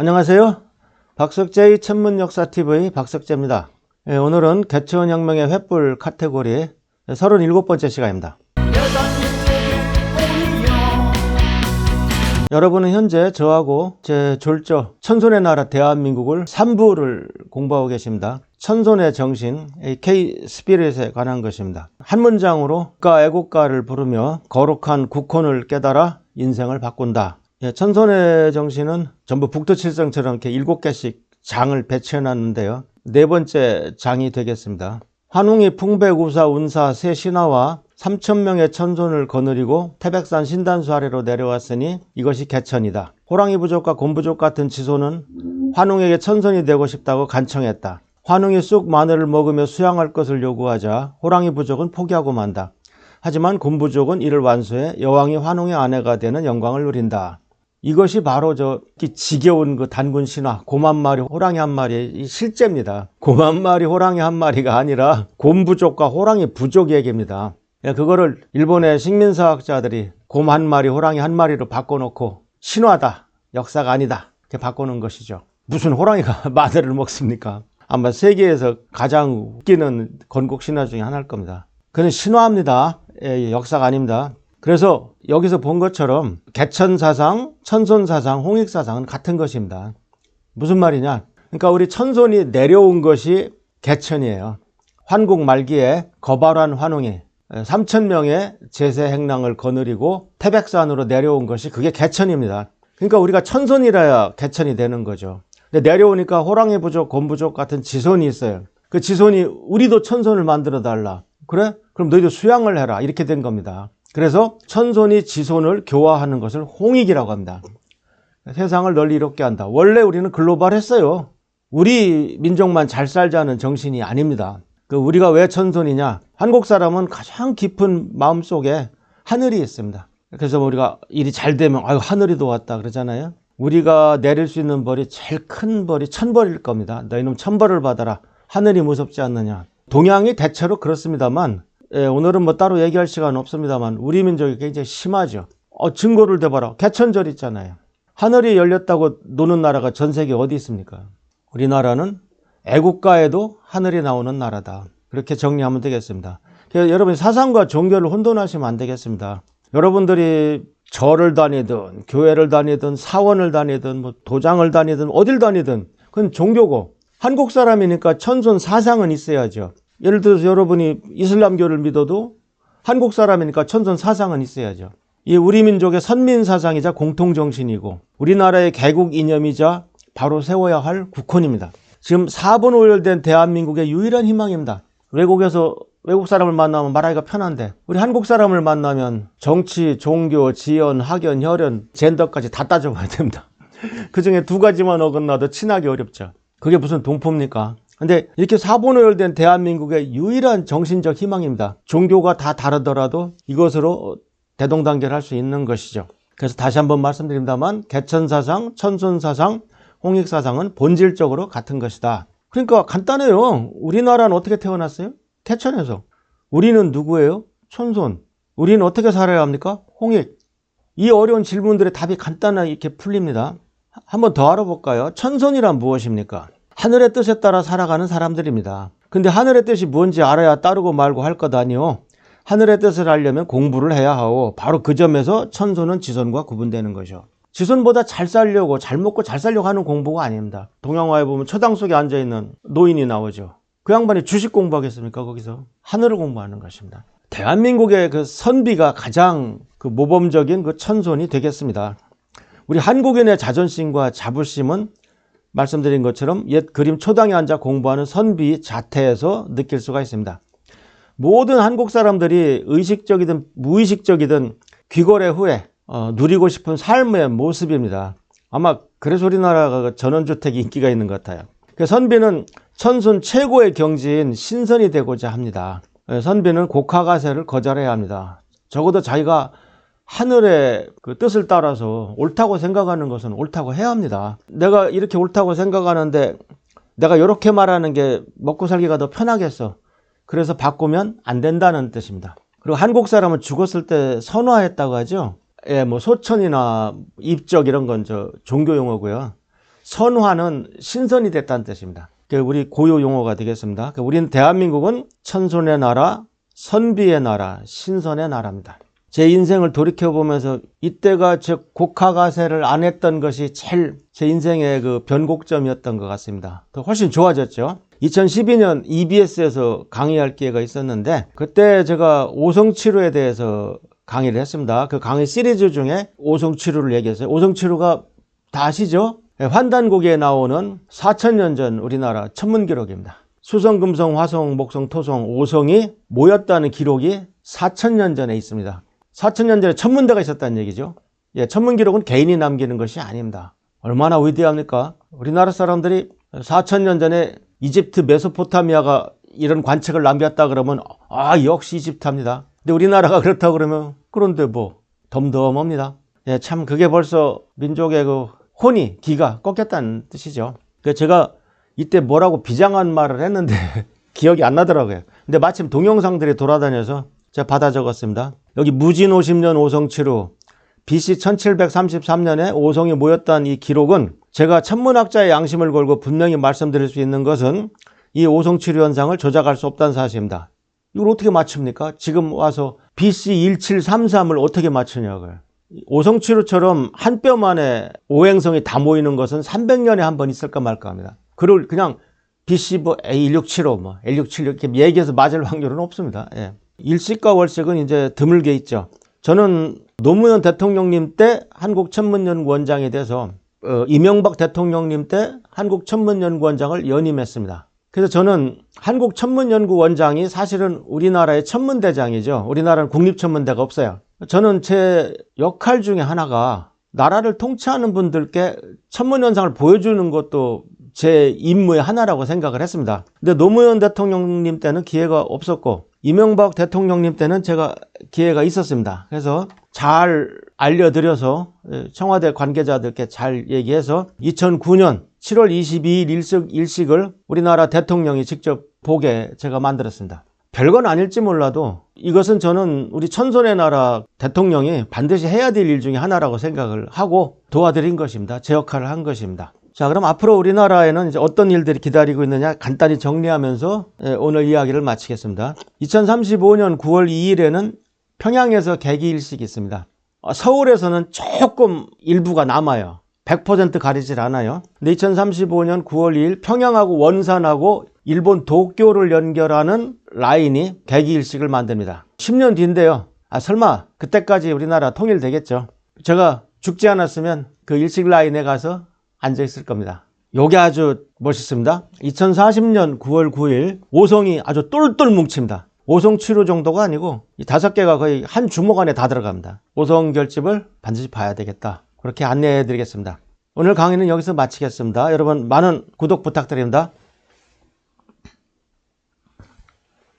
안녕하세요. 박석재의 천문역사TV 박석재입니다. 오늘은 개천혁명의 횃불 카테고리 37번째 시간입니다. 여러분은 현재 저하고 제 졸저 천손의 나라 대한민국을 3부를 공부하고 계십니다. 천손의 정신, K-스피릿에 관한 것입니다. 한 문장으로 국가 애국가를 부르며 거룩한 국혼을 깨달아 인생을 바꾼다. 천손의 정신은 전부 북두칠성처럼 이렇게 7개씩 장을 배치해 놨는데요. 네 번째 장이 되겠습니다. 환웅이 풍백우사 운사 세 신하와 3,000명의 천손을 거느리고 태백산 신단수 아래로 내려왔으니 이것이 개천이다. 호랑이 부족과 곰 부족 같은 지손은 환웅에게 천손이 되고 싶다고 간청했다. 환웅이 쑥 마늘을 먹으며 수양할 것을 요구하자 호랑이 부족은 포기하고 만다. 하지만 곰 부족은 이를 완수해 여왕이 환웅의 아내가 되는 영광을 누린다. 이것이 바로 지겨운 그 단군 신화 곰 한 마리 호랑이 한 마리의 실제입니다. 곰 한 마리 호랑이 한 마리가 아니라 곰 부족과 호랑이 부족 얘기입니다. 그거를 일본의 식민사학자들이 곰 한 마리 호랑이 한 마리로 바꿔놓고 신화다, 역사가 아니다 이렇게 바꾸는 것이죠. 무슨 호랑이가 마늘을 먹습니까? 아마 세계에서 가장 웃기는 건국 신화 중에 하나일 겁니다. 그는 신화입니다. 역사가 아닙니다. 그래서 여기서 본 것처럼 개천사상, 천손사상, 홍익사상은 같은 것입니다. 무슨 말이냐? 그러니까 우리 천손이 내려온 것이 개천이에요. 환국 말기에 거발한 환웅이 3,000명의 제세 행랑을 거느리고 태백산으로 내려온 것이 그게 개천입니다. 그러니까 우리가 천손이라야 개천이 되는 거죠. 근데 내려오니까 호랑이 부족, 곰 부족 같은 지손이 있어요. 그 지손이 우리도 천손을 만들어 달라. 그래? 그럼 너희도 수양을 해라. 이렇게 된 겁니다. 그래서 천손이 지손을 교화하는 것을 홍익이라고 합니다. 세상을 널리 이롭게 한다. 원래 우리는 글로벌했어요. 우리 민족만 잘 살자는 정신이 아닙니다. 우리가 왜 천손이냐? 한국 사람은 가장 깊은 마음속에 하늘이 있습니다. 그래서 우리가 일이 잘 되면 아유 하늘이 도왔다 그러잖아요. 우리가 내릴 수 있는 벌이 제일 큰 벌이 천벌일 겁니다. 너희는 천벌을 받아라. 하늘이 무섭지 않느냐. 동양이 대체로 그렇습니다만 오늘은 뭐 따로 얘기할 시간 없습니다만 우리 민족이 굉장히 심하죠. 증거를 대봐라. 개천절 있잖아요. 하늘이 열렸다고 노는 나라가 전 세계에 어디 있습니까? 우리나라는 애국가에도 하늘이 나오는 나라다. 그렇게 정리하면 되겠습니다. 여러분 사상과 종교를 혼돈하시면 안 되겠습니다. 여러분들이 절을 다니든 교회를 다니든 사원을 다니든 뭐 도장을 다니든 어딜 다니든 그건 종교고 한국 사람이니까 천손 사상은 있어야죠. 예를 들어서 여러분이 이슬람교를 믿어도 한국 사람이니까 천손 사상은 있어야죠. 이 우리 민족의 선민 사상이자 공통정신이고 우리나라의 개국 이념이자 바로 세워야 할 국혼입니다. 지금 4분 오열된 대한민국의 유일한 희망입니다. 외국에서 외국 사람을 만나면 말하기가 편한데 우리 한국 사람을 만나면 정치, 종교, 지연, 학연, 혈연, 젠더까지 다 따져봐야 됩니다. 그중에 2가지만 어긋나도 친하기 어렵죠. 그게 무슨 동포입니까? 근데 이렇게 4분 오열된 대한민국의 유일한 정신적 희망입니다. 종교가 다 다르더라도 이것으로 대동단결할 수 있는 것이죠. 그래서 다시 한번 말씀드립니다만 개천사상, 천손사상, 홍익사상은 본질적으로 같은 것이다. 그러니까 간단해요. 우리나라는 어떻게 태어났어요? 개천에서. 우리는 누구예요? 천손. 우리는 어떻게 살아야 합니까? 홍익. 이 어려운 질문들의 답이 간단하게 이렇게 풀립니다. 한번 더 알아볼까요? 천손이란 무엇입니까? 하늘의 뜻에 따라 살아가는 사람들입니다. 근데 하늘의 뜻이 뭔지 알아야 따르고 말고 할 것 아니요. 하늘의 뜻을 알려면 공부를 해야 하고 바로 그 점에서 천손은 지손과 구분되는 거죠. 지손보다 잘 살려고 잘 먹고 잘 살려고 하는 공부가 아닙니다. 동양화에 보면 초당 속에 앉아있는 노인이 나오죠. 그 양반이 주식 공부하겠습니까? 거기서 하늘을 공부하는 것입니다. 대한민국의 그 선비가 가장 그 모범적인 그 천손이 되겠습니다. 우리 한국인의 자존심과 자부심은 말씀드린 것처럼 옛 그림 초당에 앉아 공부하는 선비 자태에서 느낄 수가 있습니다. 모든 한국 사람들이 의식적이든 무의식적이든 귀거래 후에 누리고 싶은 삶의 모습입니다. 아마 그래서 우리나라가 전원주택이 인기가 있는 것 같아요. 선비는 천손 최고의 경지인 신선이 되고자 합니다. 선비는 곡하가세를 거절해야 합니다. 적어도 자기가 하늘의 그 뜻을 따라서 옳다고 생각하는 것은 옳다고 해야 합니다. 내가 이렇게 옳다고 생각하는데 내가 이렇게 말하는 게 먹고 살기가 더 편하겠어. 그래서 바꾸면 안 된다는 뜻입니다. 그리고 한국 사람은 죽었을 때 선화했다고 하죠. 뭐 소천이나 입적 이런 건 종교 용어고요. 선화는 신선이 됐다는 뜻입니다. 우리 고유 용어가 되겠습니다. 우리는 대한민국은 천손의 나라, 선비의 나라, 신선의 나라입니다. 제 인생을 돌이켜보면서 이때가 제 국가가세를 안 했던 것이 제일 제 인생의 그 변곡점이었던 것 같습니다. 더 훨씬 좋아졌죠. 2012년 EBS에서 강의할 기회가 있었는데 그때 제가 오성치료에 대해서 강의를 했습니다. 그 강의 시리즈 중에 오성치료를 얘기했어요. 오성치료가 다 아시죠? 환단고기에 나오는 4000년 전 우리나라 천문기록입니다. 수성, 금성, 화성, 목성, 토성, 오성이 모였다는 기록이 4000년 전에 있습니다. 4000년 전에 천문대가 있었다는 얘기죠. 천문기록은 개인이 남기는 것이 아닙니다. 얼마나 위대합니까? 우리나라 사람들이 4000년 전에 이집트 메소포타미아가 이런 관측을 남겼다 그러면 역시 이집트합니다. 근데 우리나라가 그렇다고 그러면 그런데 뭐 덤덤합니다. 참 그게 벌써 민족의 그 혼이 기가 꺾였다는 뜻이죠. 제가 이때 뭐라고 비장한 말을 했는데 기억이 안 나더라고요. 근데 마침 동영상들이 돌아다녀서 제가 받아 적었습니다. 여기 무진 50년 오성치루 BC 1733년에 오성이 모였다는 이 기록은 제가 천문학자의 양심을 걸고 분명히 말씀드릴 수 있는 것은 이 오성치루 현상을 조작할 수 없다는 사실입니다. 이걸 어떻게 맞춥니까? 지금 와서 BC 1733을 어떻게 맞추냐고요. 오성치루처럼 한 뼘 안에 오행성이 다 모이는 것은 300년에 한 번 있을까 말까 합니다. 그걸 그냥 BC A1675 A676 이렇게 얘기해서 맞을 확률은 없습니다. 일식과 월식은 이제 드물게 있죠. 저는 노무현 대통령님 때 한국천문연구원장이 돼서 이명박 대통령님 때 한국천문연구원장을 연임했습니다. 그래서 저는 한국천문연구원장이 사실은 우리나라의 천문대장이죠. 우리나라는 국립천문대가 없어요. 저는 제 역할 중에 하나가 나라를 통치하는 분들께 천문현상을 보여주는 것도 제 임무의 하나라고 생각을 했습니다. 근데 노무현 대통령님 때는 기회가 없었고 이명박 대통령님 때는 제가 기회가 있었습니다. 그래서 잘 알려드려서 청와대 관계자들께 잘 얘기해서 2009년 7월 22일 일식을 우리나라 대통령이 직접 보게 제가 만들었습니다. 별건 아닐지 몰라도 이것은 저는 우리 천손의 나라 대통령이 반드시 해야 될 일 중에 하나라고 생각을 하고 도와드린 것입니다. 제 역할을 한 것입니다. 자, 그럼 앞으로 우리나라에는 이제 어떤 일들이 기다리고 있느냐 간단히 정리하면서 오늘 이야기를 마치겠습니다. 2035년 9월 2일에는 평양에서 개기일식이 있습니다. 서울에서는 조금 일부가 남아요. 100% 가리질 않아요. 근데 2035년 9월 2일 평양하고 원산하고 일본 도쿄를 연결하는 라인이 개기일식을 만듭니다. 10년 뒤인데요. 설마 그때까지 우리나라 통일되겠죠. 제가 죽지 않았으면 그 일식 라인에 가서 앉아 있을 겁니다. 요게 아주 멋있습니다. 2040년 9월 9일 오성이 아주 똘똘 뭉칩니다. 오성치료 정도가 아니고 이 5개가 거의 한 주먹 안에 다 들어갑니다. 오성 결집을 반드시 봐야 되겠다. 그렇게 안내해 드리겠습니다. 오늘 강의는 여기서 마치겠습니다. 여러분 많은 구독 부탁드립니다.